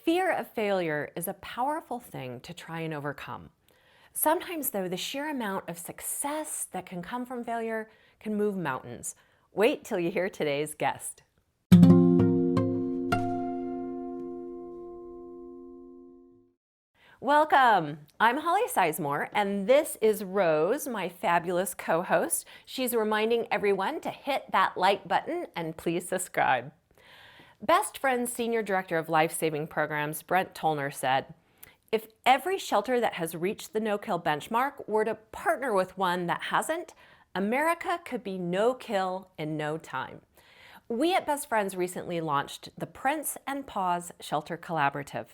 Fear of failure is a powerful thing to try and overcome. Sometimes, though, the sheer amount of success that can come from failure can move mountains. Wait till you hear today's guest. Welcome. I'm Holly Sizemore, and this is Rose, my fabulous co-host. She's reminding everyone to hit that like button and please subscribe. Best Friends Senior Director of Life-Saving Programs, Brent Tollner, said, "If every shelter that has reached the no-kill benchmark were to partner with one that hasn't, America could be no-kill in no time." We at Best Friends recently launched the Prince and Paws Shelter Collaborative.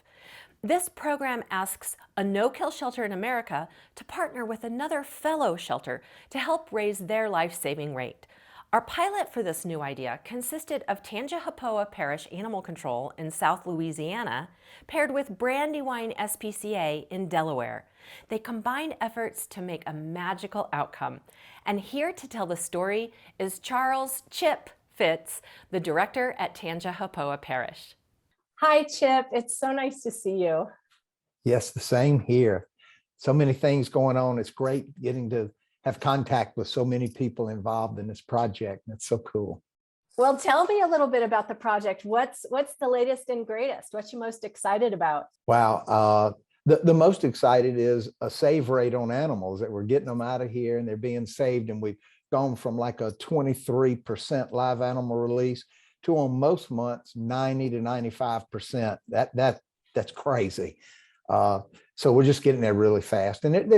This program asks a no-kill shelter in America to partner with another fellow shelter to help raise their life-saving rate. Our pilot for this new idea consisted of Tangipahoa Parrish Animal Control in South Louisiana, paired with Brandywine SPCA in Delaware. They combined efforts to make a magical outcome. And here to tell the story is Charles "Chip" Fitz, the director at Tangipahoa Parrish. Hi, Chip. It's so nice to see you. Yes, the same here. So many things going on. It's great getting to have contact with so many people involved in this project. It's so cool. Well, tell me a little bit about the project. What's the latest and greatest? What you most excited about? Wow. The most excited is a save rate on animals, that we're getting them out of here and they're being saved. And we've gone from like a 23% live animal release to on most months 90 to 95%. That's crazy. So we're just getting there really fast. And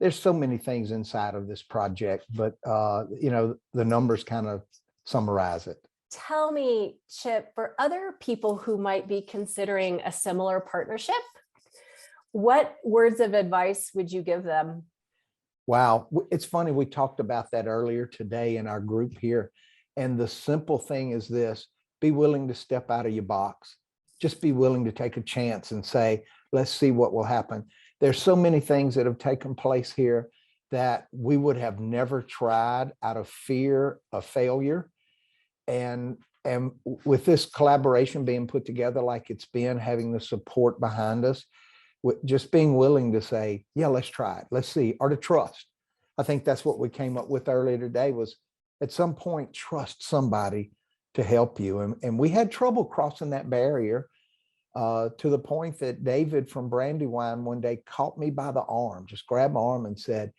there's so many things inside of this project, but the numbers kind of summarize it. Tell me, Chip, for other people who might be considering a similar partnership, what words of advice would you give them? Wow, it's funny. We talked about that earlier today in our group here. And the simple thing is this: be willing to step out of your box. Just be willing to take a chance and say, let's see what will happen. There's so many things that have taken place here that we would have never tried out of fear of failure. And with this collaboration being put together like it's been, having the support behind us, just being willing to say, yeah, let's try it. Let's see, or to trust. I think that's what we came up with earlier today, was at some point, trust somebody to help you. And we had trouble crossing that barrier. To the point that David from Brandywine one day caught me by the arm, just grabbed my arm and said,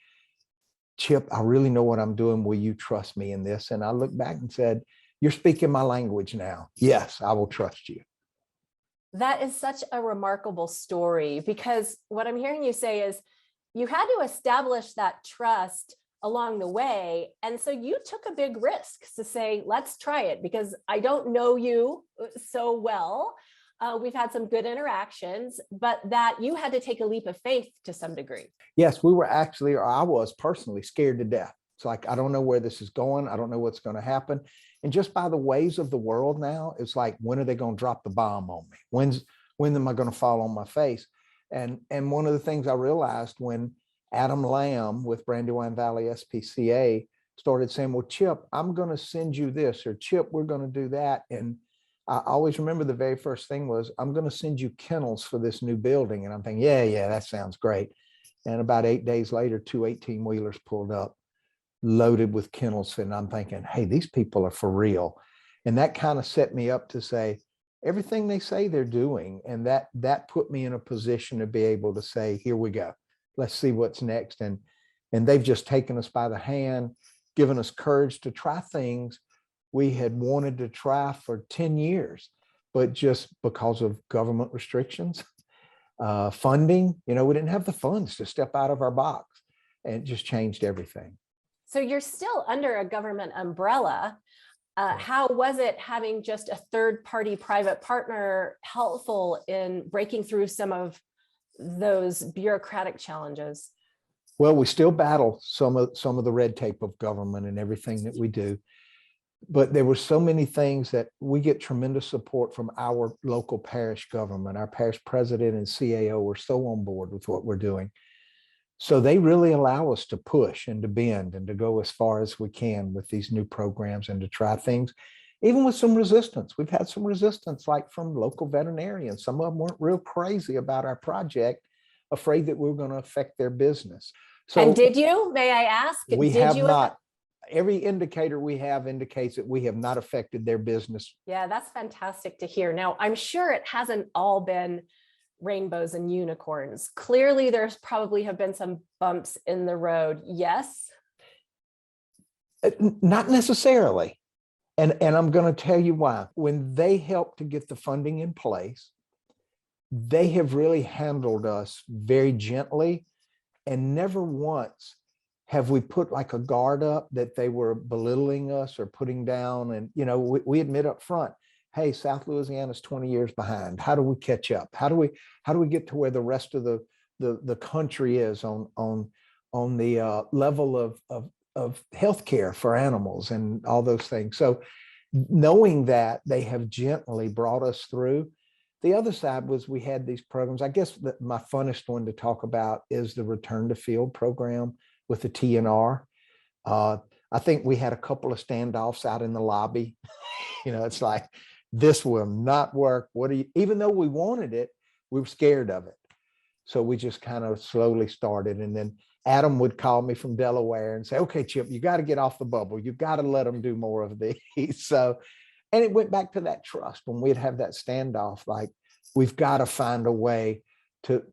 "Chip, I really know what I'm doing. Will you trust me in this?" And I looked back and said, "You're speaking my language now. Yes, I will trust you." That is such a remarkable story, because what I'm hearing you say is you had to establish that trust along the way. And so you took a big risk to say, let's try it, because I don't know you so well. We've had some good interactions, but that you had to take a leap of faith to some degree. Yes, we were actually, or I was personally scared to death. It's like, I don't know where this is going. I don't know what's going to happen. And just by the ways of the world now, it's like, when are they going to drop the bomb on me? When am I going to fall on my face? And one of the things I realized when Adam Lamb with Brandywine Valley SPCA started saying, well, Chip, I'm going to send you this, or Chip, we're going to do that. And I always remember the very first thing was, I'm going to send you kennels for this new building. And I'm thinking, yeah, that sounds great. And about 8 days later, 2 18-wheelers pulled up loaded with kennels. And I'm thinking, hey, these people are for real. And that kind of set me up to say everything they say they're doing. And that put me in a position to be able to say, here we go. Let's see what's next. And they've just taken us by the hand, given us courage to try things we had wanted to try for 10 years, but just because of government restrictions, funding, we didn't have the funds to step out of our box, and it just changed everything. So you're still under a government umbrella. How was it having just a third-party private partner helpful in breaking through some of those bureaucratic challenges? Well, we still battle some of the red tape of government and everything that we do. But there were so many things that we get tremendous support from our local parish government. Our parish president and CAO are so on board with what we're doing. So they really allow us to push and to bend and to go as far as we can with these new programs and to try things. even with some resistance. We've had some resistance, like from local veterinarians. Some of them weren't real crazy about our project, afraid that we were going to affect their business. So, and did you, may I ask, we did have you? not. Every indicator we have indicates that we have not affected their business. Yeah, that's fantastic to hear. Now, I'm sure it hasn't all been rainbows and unicorns. Clearly, there's probably have been some bumps in the road. Yes? Not necessarily. And I'm going to tell you why. When they helped to get the funding in place, they have really handled us very gently, and never once have we put like a guard up that they were belittling us or putting down. And, we admit up front, hey, South Louisiana is 20 years behind. How do we catch up? How do we get to where the rest of the country is on the level of healthcare for animals and all those things? So knowing that, they have gently brought us through. The other side was we had these programs. I guess my funnest one to talk about is the return to field program with the TNR. I think we had a couple of standoffs out in the lobby. It's like, this will not work. Even though we wanted it, we were scared of it. So we just kind of slowly started. And then Adam would call me from Delaware and say, okay, Chip, you got to get off the bubble. You've got to let them do more of these. So, and it went back to that trust when we'd have that standoff, like, we've got to find a way to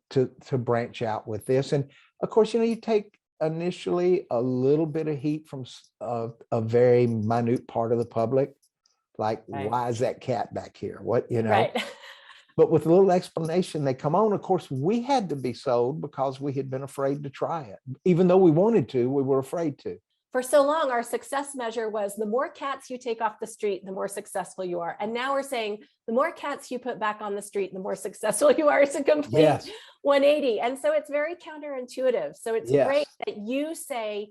branch out with this. And of course, you take initially a little bit of heat from a very minute part of the public. Like, right. Why is that cat back here? What, Right. But with a little explanation, they come on. Of course, we had to be sold because we had been afraid to try it. Even though we wanted to, we were afraid to. For so long, our success measure was the more cats you take off the street, the more successful you are. And now we're saying the more cats you put back on the street, the more successful you are. It's a complete 180. And so it's very counterintuitive. So it's great that you say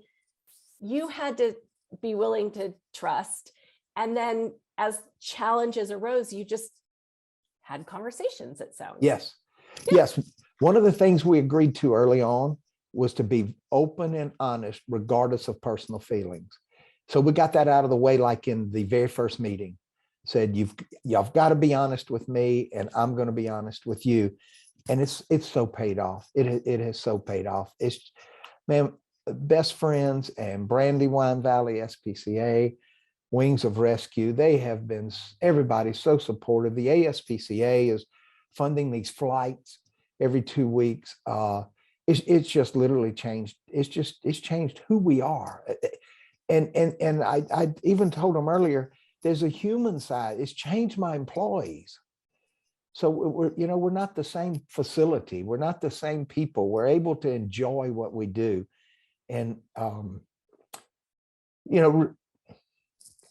you had to be willing to trust. And then as challenges arose, you just had conversations, it sounds. Yes. One of the things we agreed to early on was to be open and honest, regardless of personal feelings. So we got that out of the way, like in the very first meeting. Said, y'all got to be honest with me, and I'm going to be honest with you. And it's so paid off. It has so paid off. It's, man, Best Friends and Brandywine Valley SPCA, Wings of Rescue, they have been, everybody's so supportive. The ASPCA is funding these flights every 2 weeks. It's just literally changed. It's changed who we are. And I even told them earlier, there's a human side. It's changed my employees. So we're not the same facility. We're not the same people. We're able to enjoy what we do. And,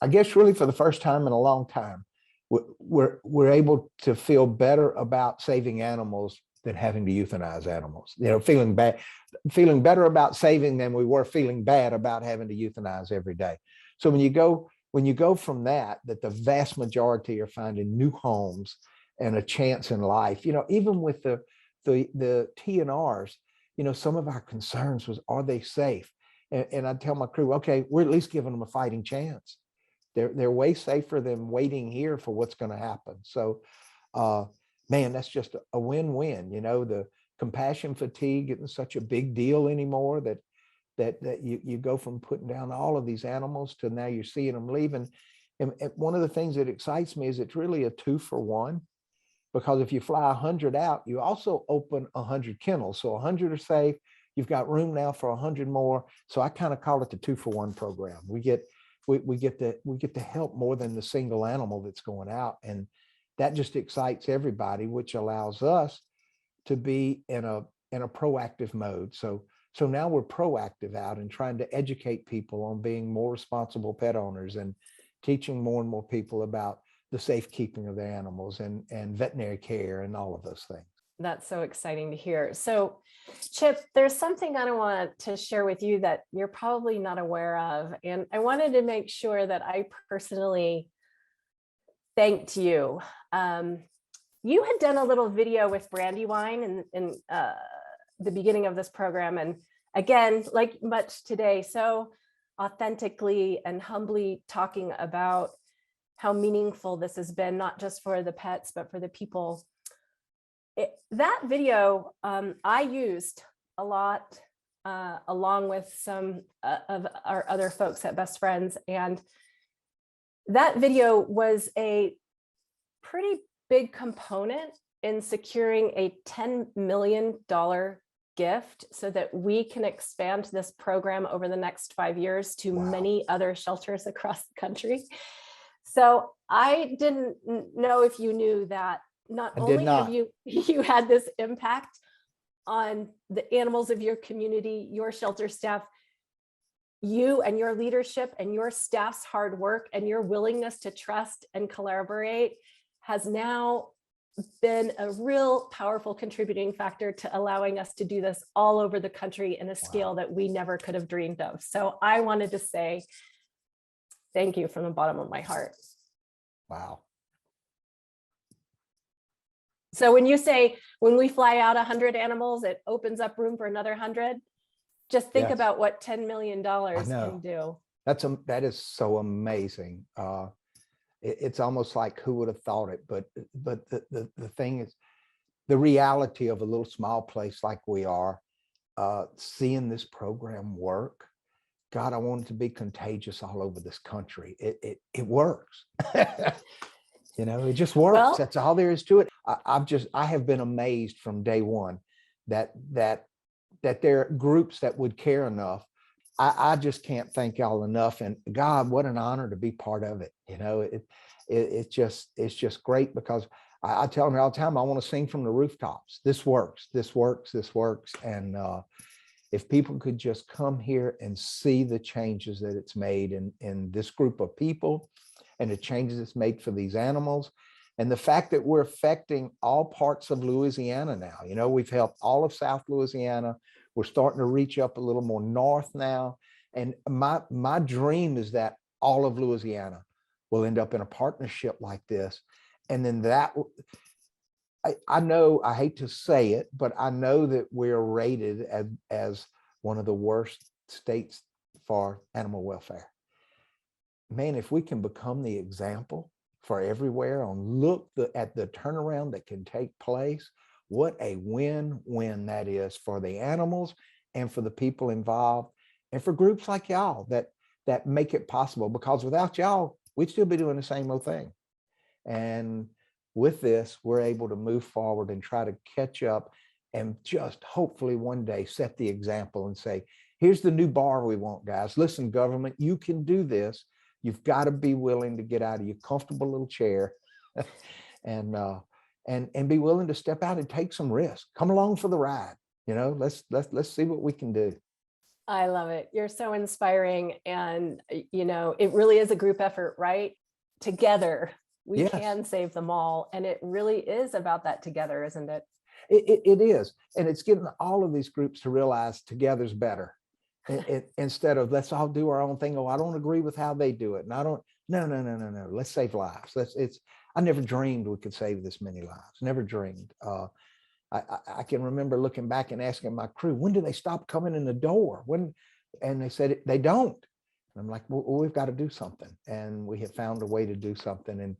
I guess really for the first time in a long time, we're able to feel better about saving animals than having to euthanize animals. Feeling better about saving than we were feeling bad about having to euthanize every day. So when you go from that the vast majority are finding new homes and a chance in life, even with the TNRs, some of our concerns was, are they safe? And I tell my crew, okay, we're at least giving them a fighting chance. They're way safer than waiting here for what's going to happen. So, man, that's just a win-win. The compassion fatigue isn't such a big deal anymore, that you go from putting down all of these animals to now you're seeing them leaving. And one of the things that excites me is it's really a 2-for-1, because if you fly 100 out, you also open 100 kennels. So 100 are safe. You've got room now for 100 more. So I kind of call it the 2-for-1 program. We get to help more than the single animal that's going out. And that just excites everybody, which allows us to be in a proactive mode. So now we're proactive out and trying to educate people on being more responsible pet owners and teaching more and more people about the safekeeping of their animals and veterinary care and all of those things. That's so exciting to hear. So, Chip, there's something I want to share with you that you're probably not aware of. And I wanted to make sure that I personally thanked you. You had done a little video with Brandywine in the beginning of this program. And again, like much today, so authentically and humbly talking about how meaningful this has been, not just for the pets, but for the people. That video I used a lot, along with some of our other folks at Best Friends. And that video was a pretty big component in securing a $10 million gift so that we can expand this program over the next 5 years to many other shelters across the country. So I didn't know if you knew that not only have you had this impact on the animals of your community, your shelter staff, you and your leadership and your staff's hard work and your willingness to trust and collaborate has now been a real powerful contributing factor to allowing us to do this all over the country in a scale that we never could have dreamed of. So I wanted to say thank you from the bottom of my heart. Wow. So when you say, when we fly out 100 animals, it opens up room for another 100, just think about what $10 million can do. That is so amazing. It's almost like who would have thought it, but the thing is, the reality of a little small place like we are, seeing this program work, God, I want it to be contagious all over this country. It works. You know, it just works. Well, that's all there is to it. I have been amazed from day one that there are groups that would care enough. I just can't thank y'all enough. And God, what an honor to be part of it. You know, it's just great, because I tell them all the time, I want to sing from the rooftops. This works, this works, this works. And if people could just come here and see the changes that it's made in this group of people, and the changes it's made for these animals, and the fact that we're affecting all parts of Louisiana now. You know, we've helped all of South Louisiana. We're starting to reach up a little more north now. And my dream is that all of Louisiana will end up in a partnership like this. And then I know, I hate to say it, but I know that we're rated as one of the worst states for animal welfare. Man, if we can become the example for everywhere at the turnaround that can take place, what a win-win that is for the animals and for the people involved, and for groups like y'all that make it possible, because without y'all, we'd still be doing the same old thing. And with this, we're able to move forward and try to catch up, and just hopefully one day set the example and say, here's the new bar we want, guys. Listen, government, you can do this. You've got to be willing to get out of your comfortable little chair and be willing to step out and take some risk. Come along for the ride. You know, let's see what we can do. I love it. You're so inspiring. And, you know, it really is a group effort, right? Together, we can save them all. And it really is about that together, isn't it? It is. And it's getting all of these groups to realize together's better. Instead of let's all do our own thing. Oh, I don't agree with how they do it. And I don't, no. Let's save lives. I never dreamed we could save this many lives. Never dreamed. I can remember looking back and asking my crew, when do they stop coming in the door? And they said, they don't. And I'm like, well, we've got to do something. And we have found a way to do something.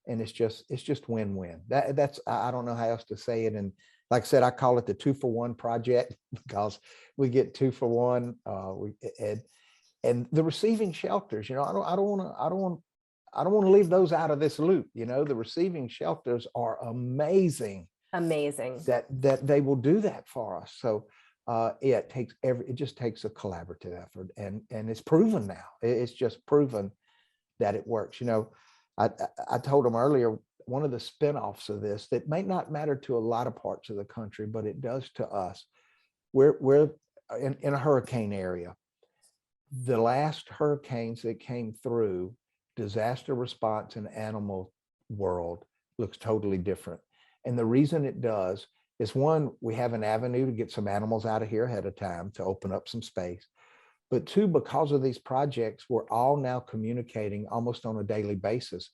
And it's just win-win. That's, I don't know how else to say it. And like I said, I call it the 2-for-1 project, because we get 2 for 1. And the receiving shelters, you know, I don't want to leave those out of this loop. You know, the receiving shelters are amazing. That they will do that for us. So it just takes a collaborative effort, and it's proven now. It's just proven that it works. You know, I told them earlier, one of the spinoffs of this that may not matter to a lot of parts of the country, but it does to us. We're in a hurricane area. The last hurricanes that came through, disaster response in animal world looks totally different. And the reason it does is, one, we have an avenue to get some animals out of here ahead of time to open up some space. But two, because of these projects, we're all now communicating almost on a daily basis.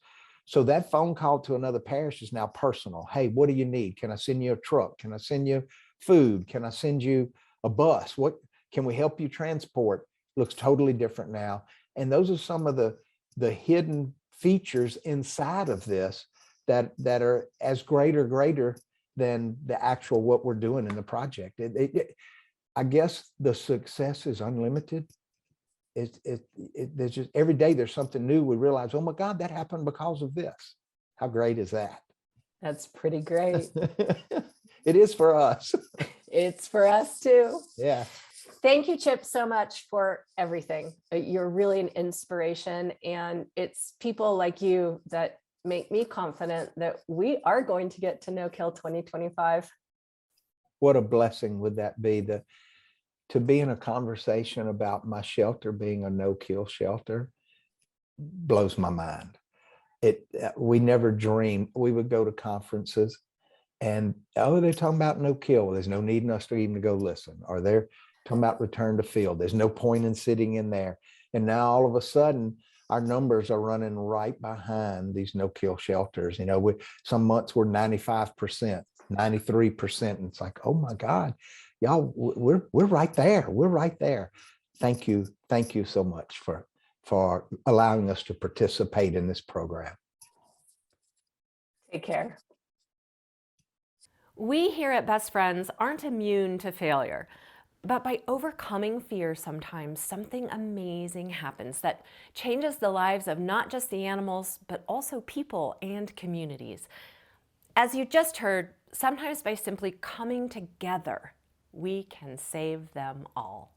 So that phone call to another parish is now personal. Hey, what do you need? Can I send you a truck? Can I send you food? Can I send you a bus? What can we help you transport? Looks totally different now. And those are some of the hidden features inside of this that are as greater than the actual what we're doing in the project. I guess the success is unlimited. There's just every day there's something new. We realize, oh my God, that happened because of this. How great is that? That's pretty great. It is for us. It's for us too. Yeah. Thank you, Chip, so much for everything. You're really an inspiration, and it's people like you that make me confident that we are going to get to no-kill 2025. What a blessing would that be, to be in a conversation about my shelter being a no-kill shelter blows my mind. We never dreamed. We would go to conferences and, oh, they're talking about no-kill. There's no need in us to even go listen. Or they're talking about return to field. There's no point in sitting in there. And now all of a sudden, our numbers are running right behind these no-kill shelters. You know, some months we're 95%, 93%. And it's like, oh my God, y'all, we're right there. We're right there. Thank you. Thank you so much for allowing us to participate in this program. Take care. We here at Best Friends aren't immune to failure, but by overcoming fear, sometimes something amazing happens that changes the lives of not just the animals, but also people and communities. As you just heard, sometimes by simply coming together, we can save them all.